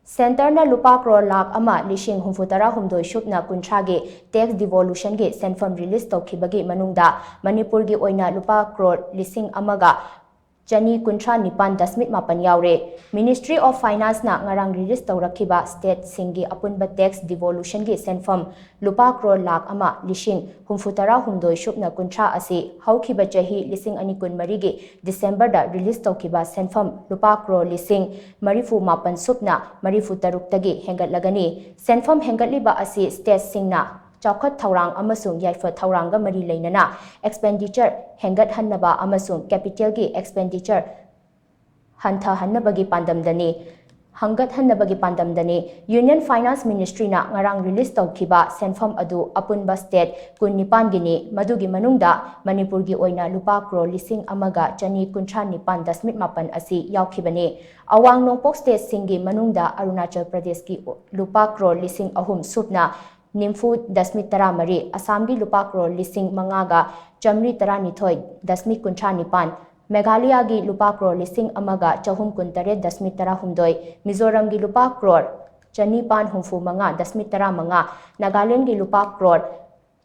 Centerna lupa crore lakh ama lishing humfutara humdoi shupna kuntragi tax devolution gi senfam release tawkhibagi manungda Manipur gi oina lupa crore lising amaga Chani kuntra nipan dasmit mapan yaure. Ministry of Finance na ngarang release tawrakhiba state singi apunba tax devolution gi senfam lupa crore lakh ama lishing humfutara humdoi shupna kuntra asi haukhiba chahi lising ani kun marigi December da release tawkhiba senfam lupa crore lising marifu mapan supna marifu taruk tagi hengat lagani. Senfam hengat liba asi state singna Chawkhat Thaurang amasung Yaifa Thauranga mari leinana expenditure hengat hannaba amasung capital gi expenditure hantha hannabagi pandamdani hangat hannabagi pandamdani Union Finance Ministry na ngarang release tawkhiba senfam adu apunba state kun nipan gini madugi manungda Manipur gi oina lupa crore lising amaga chani kuntra nipan dasmit mapan asi yaukhibani awang nongpok state singi manungda Arunachal Pradesh gi lupa crore lising ahum supna Nimfu dasmit tara mari Assamgi lupa crore lising mangaga Chamri tara nithoi dasmit kuntra nipan Meghalaya gi lupa crore lising amaga chahum kuntare dasmit tara humdoi Mizoram gi lupa crore chanipan humfu manga dasmit tara manga Nagaland gi lupa crore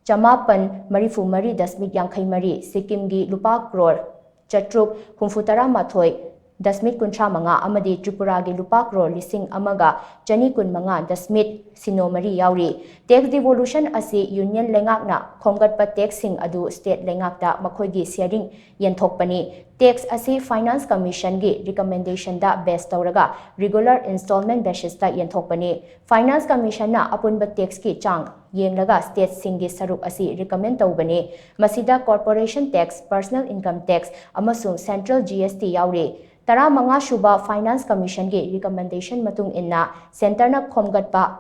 chamapan marifu mari dasmit yangkhai mari Sikkim gi lupa crore chatruk humfu tara mathoi dasmit kuntra manga amadi Tripura gi lupa crore lising amaga chani kun manga dasmit sino mari yauri tax devolution asi union lengakna khomgatpa tax sing adu state lengakta makhoigi sharing yenthokpani tax asi finance commission gi recommendation da based tawraga regular installment basis ta yenthokpani finance commission na apunba tax ki chang yenglaga state singi saruk asi recommend tawbani masida corporation tax personal income tax amasung central GST yauri Tara manga shuba Finance Commission gi recommendation matung inna center na khomgatpa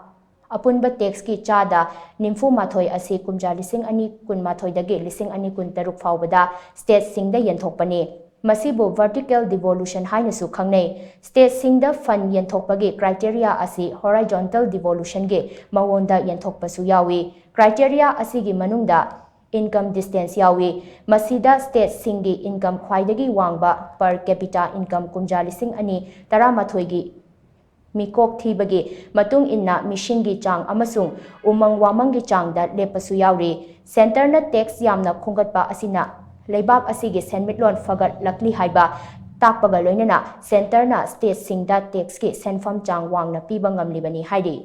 apunba tax ki chada nimfu mathoi asi kumja lising ani kun mathoi dagi lising ani kun taruk faubada state singda yenthokpani masibu vertical devolution haina su khangnei state singda fund yenthokpagi criteria asi horizontal devolution gi mawonda yenthokpa su yawi criteria asi gi manungda income distance yawi masida state singi income khwaidagi wangba per capita income kumja lising ani tara mathoigi mikok thibagi matung inna mishingi chang amasung umang wamanggi changda lepasu yauri center na tax yamna khungatpa asina leibak asigi senmitlon fagat lakli haiba takpaga loinana center na state singda tax ki senfam chang wangna piba ngamlibani haidi